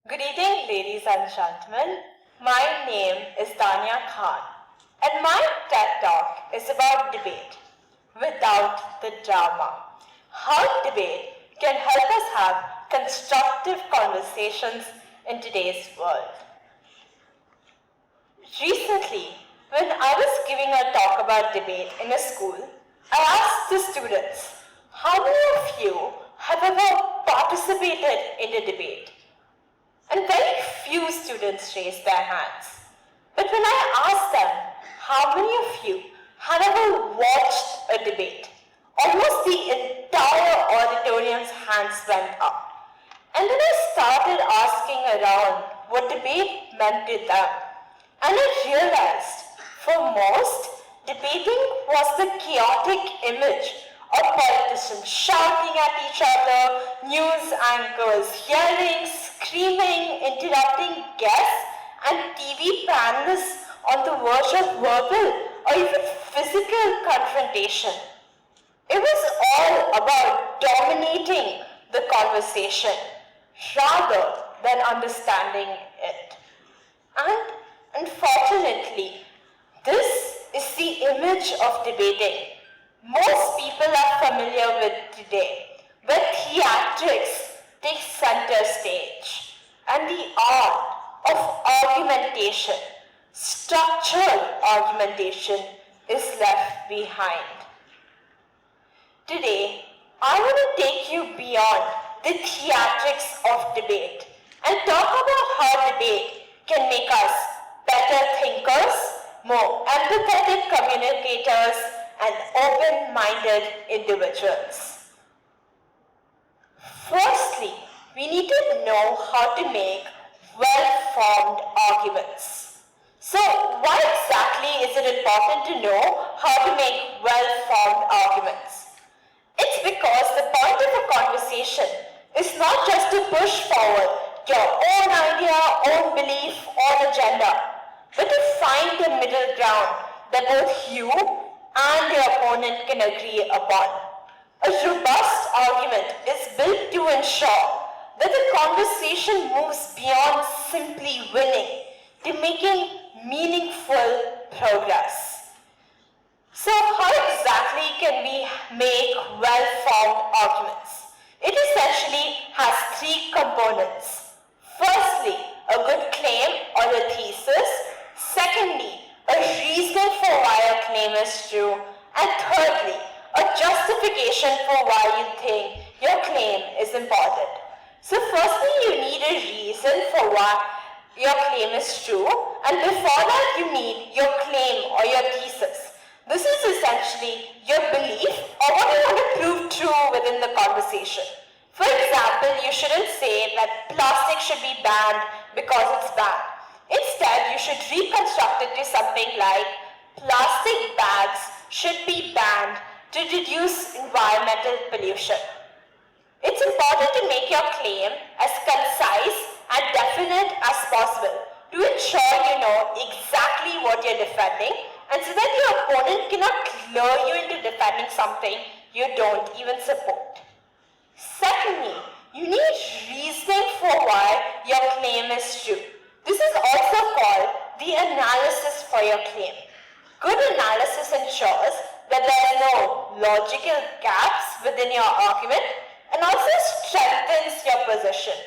Good evening, ladies and gentlemen. My name is Dania and my TED Talk is about debate without the drama. How debate can help us have constructive conversations in today's world. Recently, when I was giving a talk about debate in a school, I asked the students, how many of you have ever participated in a debate? And very few students raised their hands. But when I asked them, how many of you have ever watched a debate? Almost the entire auditorium's hands went up. And then I started asking around what debate meant to them. And I realized, for most, debating was the chaotic image of politicians shouting at each other, news anchors yelling, screaming, interrupting guests, and TV panelists on the verge of verbal or even physical confrontation. It was all about dominating the conversation rather than understanding it. And unfortunately, this is the image of debating most people are familiar with today, where theatrics take center stage and the art of argumentation, structured argumentation, is left behind. Today, I want to take you beyond the theatrics of debate and talk about how debate can make us better thinkers, more empathetic communicators, and open-minded individuals. Firstly, we need to know how to make well-formed arguments. So, why exactly is it important to know how to make well-formed arguments? It's because the point of a conversation is not just to push forward your own idea, own belief, own agenda, but to find the middle ground that both you and your opponent can agree upon. A robust argument is built to ensure that the conversation moves beyond simply winning to making meaningful progress. So how exactly can we make well-formed arguments? It essentially has three components. Firstly, a good claim or a thesis. Secondly, a reason for why a claim is true. And thirdly, a justification for why you think your claim is important. So firstly, you need a reason for why your claim is true. And before that, you need your claim or your thesis. This is essentially your belief or what you want to prove true within the conversation. For example, you shouldn't say that plastic should be banned because it's bad. Instead, you should reconstruct it to something like plastic bags should be banned to reduce environmental pollution. It's important to make your claim as concise and definite as possible to ensure you know exactly what you're defending and so that your opponent cannot lure you into defending something you don't even support. Secondly, you need reasoning for why your claim is true. This is also called the analysis for your claim. Good analysis ensures that there are no logical gaps within your argument and also strengthens your position.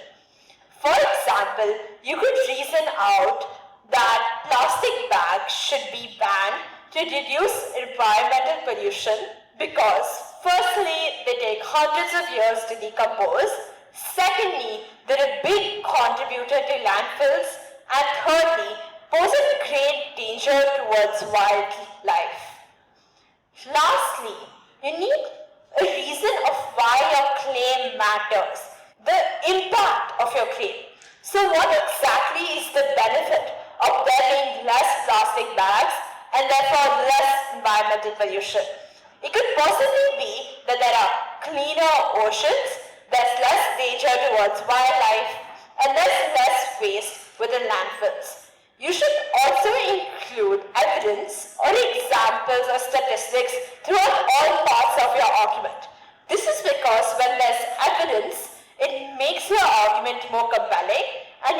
For example, you could reason out that plastic bags should be banned to reduce environmental pollution because firstly, they take hundreds of years to decompose. Secondly, they're a big contributor to landfills. And thirdly, pose a great danger towards wildlife. Lastly, you need a reason of why your claim matters, the impact of your claim. So what exactly is the benefit of there being less plastic bags and therefore less environmental pollution? It could possibly be that there are cleaner oceans, there's less danger towards wildlife, and there's less waste within landfills. You should also include evidence or examples or statistics throughout all parts of your argument. This is because when there's evidence, it makes your argument more compelling and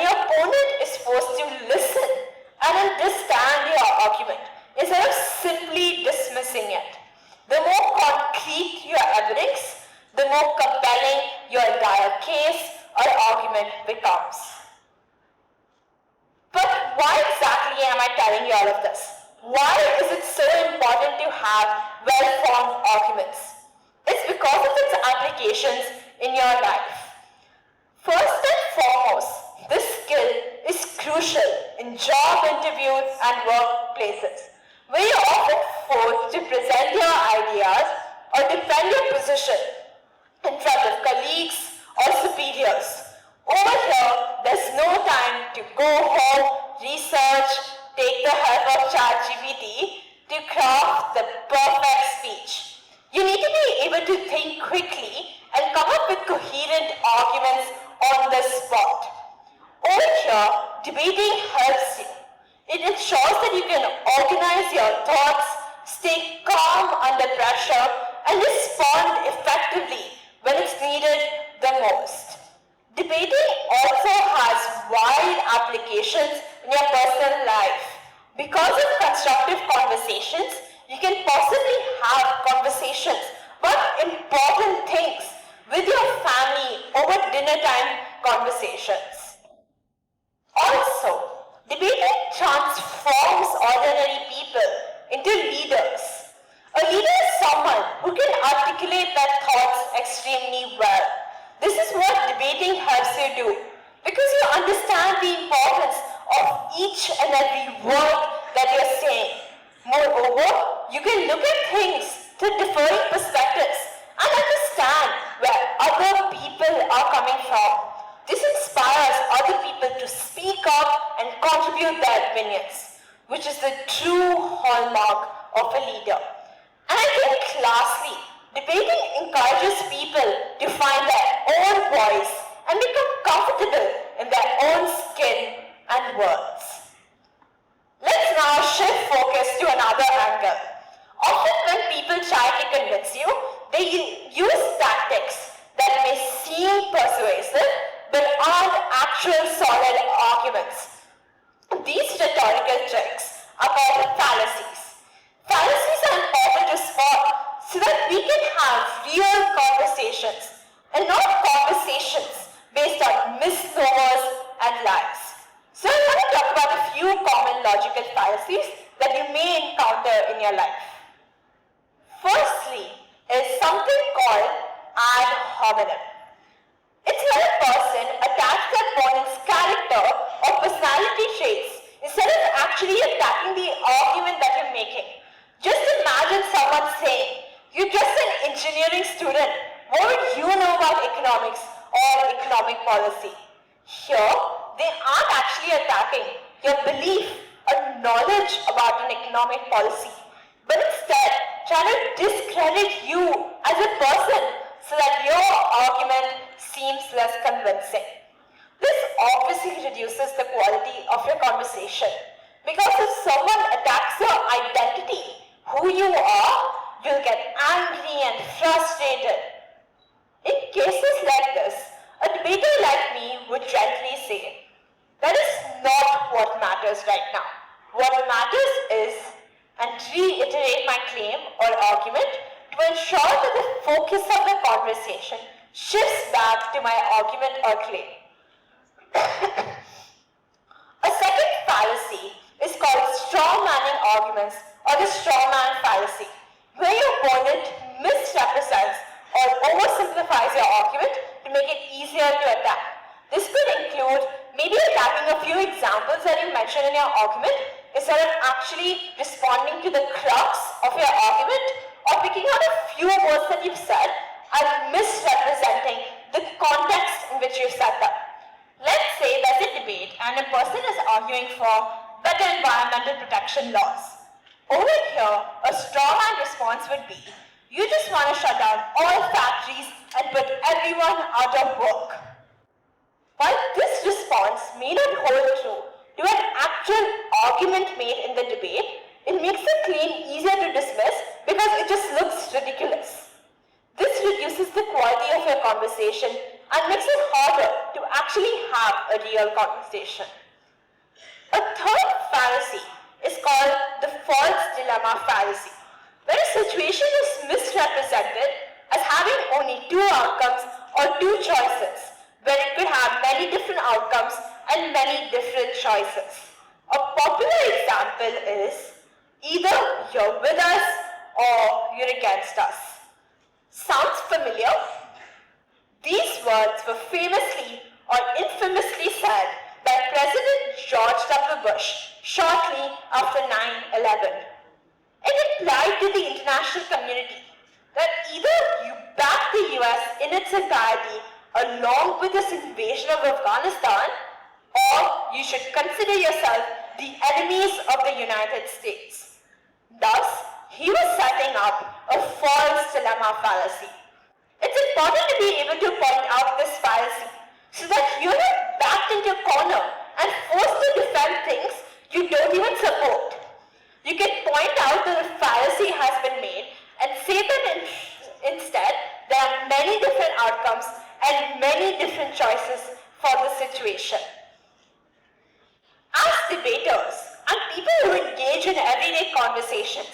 convincing it. The more concrete your evidence, the more compelling your entire case or argument becomes. But why exactly am I telling you all of this? Why is it so important to have well-formed arguments? It's because of its applications in your life. First and foremost, this skill is crucial in job interviews and workplaces, where you're often forced to present your ideas or defend your position in front of colleagues or superiors. Over here, there's no time to go home, research, take the help of ChatGPT to craft the perfect speech. You need to be able to think quickly and come up with coherent arguments on the spot. Over here, debating helps you. It ensures that you can organize your thoughts, stay calm under pressure, and respond effectively when it's needed the most. Debating also has wide applications in your personal life. Because of constructive conversations, you can possibly have conversations about important things with your family over dinner time conversations. Also, debating transforms ordinary people into leaders. A leader is someone who can articulate their thoughts extremely well. This is what debating helps you do, because you understand the importance of each and every word that you're saying. Moreover, you can look at things through differing perspectives and understand where other people are coming from. This inspires other people to speak up and contribute their opinions, which is the true hallmark of a leader. And I think lastly, debating encourages people to find their own voice and become comfortable in their own skin and words. Let's now shift focus to another angle. Often when people try to convince you, they use tactics that may seem persuasive but aren't actual solid arguments. These rhetorical tricks are called fallacies. Fallacies are important to spot so that we can have real conversations and not conversations based on misnomers and lies. So I want to talk about a few common logical fallacies that you may encounter in your life. Firstly is something called ad hominem. It's when a person attacks their opponent's character or personality traits instead of actually attacking the argument that you're making. Just imagine someone saying, "You're just an engineering student. What would you know about economics or economic policy?" Here, they aren't actually attacking your belief or knowledge about an economic policy, but instead trying to discredit you as a person so that your argument seems less convincing. This obviously reduces the quality of your conversation, because if someone attacks your identity, who you are, you'll get angry and frustrated. In cases like this, a debater like me would gently say, "That is not what matters right now. What matters is," and reiterate my claim or argument to ensure that the focus of the conversation shifts back to my argument or claim. A second fallacy is called strawmanning arguments, or the strawman fallacy, where your opponent misrepresents or oversimplifies your argument to make it easier to attack. This could include maybe attacking a few examples that you mentioned in your argument instead of actually responding to the crux of your argument, or picking out a few words that you've said and misrepresenting the context in which you've said them. Let's say there's a debate and a person is arguing for better environmental protection laws. Over here, a strawman response would be, "You just want to shut down all factories and put everyone out of work." While this response may not hold true to an actual argument made in the debate, it makes the claim easier to dismiss because it just looks ridiculous. This reduces the quality of your conversation and makes it harder to actually have a real conversation. A third fallacy is called the false dilemma fallacy, When a situation is misrepresented as having only two outcomes or two choices, when it could have many different outcomes and many different choices. A popular example is either you're with us or you're against us. Sounds familiar? These words were famously or infamously said by President George W. Bush shortly after 9/11. It applied to the international community that either you back the US in its entirety along with this invasion of Afghanistan, or you should consider yourself the enemies of the United States. Thus, he was setting up a false dilemma fallacy. It's important to be able to point out this fallacy so that you're not backed into a corner and forced to defend things you don't even support. You can point out that a fallacy has been made and say that instead there are many different outcomes and many different choices for the situation. As debaters and people who engage in everyday conversations,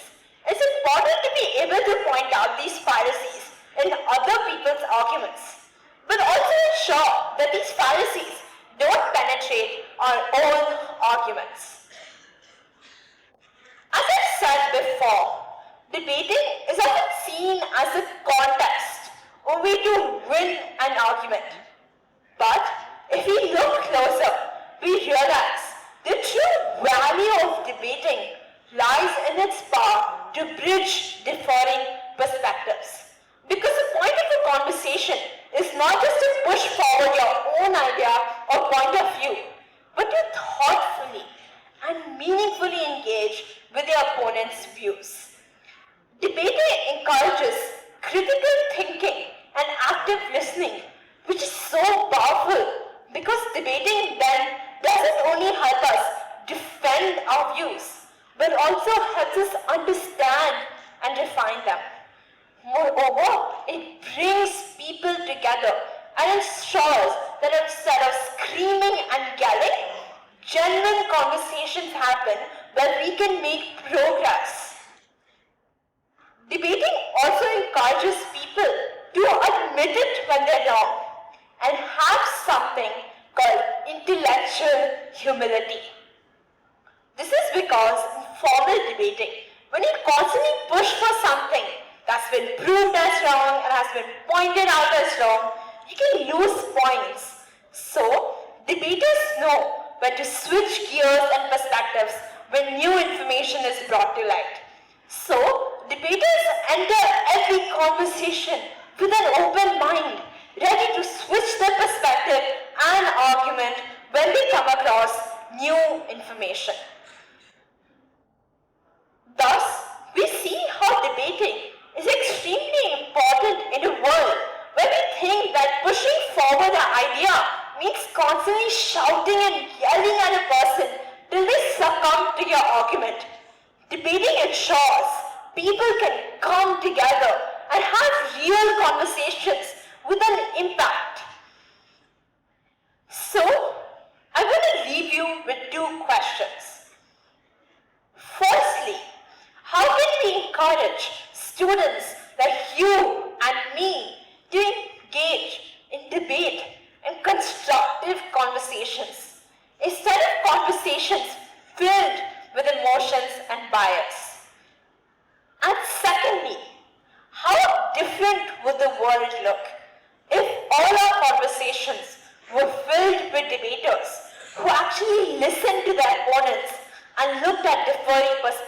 it's important to be able to point out these fallacies in other people's arguments, but also ensure that these fallacies don't penetrate our own arguments. As I said before, debating is often seen as a contest, a way to win an argument. But if we look closer, we realize the true value of debating lies in its power to bridge differing perspectives. Because the point of a conversation is not just to push forward your own idea or point of view, but to thoughtfully and meaningfully engage with your opponent's views. Debating encourages critical thinking and active listening, which is so powerful because debating then doesn't only help us defend our views, but also helps us understand and refine them. Moreover, it brings people together and ensures that instead of screaming and yelling, genuine conversations happen where we can make progress. Debating also encourages people to admit it when they're wrong and have something called intellectual humility. This is because in formal debating, when you constantly push for something that's been proved as wrong and has been pointed out as wrong, you can lose points. So, debaters know when to switch gears and perspectives when new information is brought to light. So, debaters enter every conversation with an open mind, ready to switch their perspective and argument when they come across new information. Thus, we see how debating is extremely important in a world where we think that pushing forward an idea means constantly shouting and yelling at a person till they succumb to your argument. Debating ensures people can come together and have real conversations with an impact. So, I'm going to leave you with two questions. Firstly, how can we encourage students like you and me to engage in debate and constructive conversations instead of conversations filled with emotions and bias? And secondly, how different would the world look if all our conversations were filled with debaters who actually listened to their opponents and looked at differing perspectives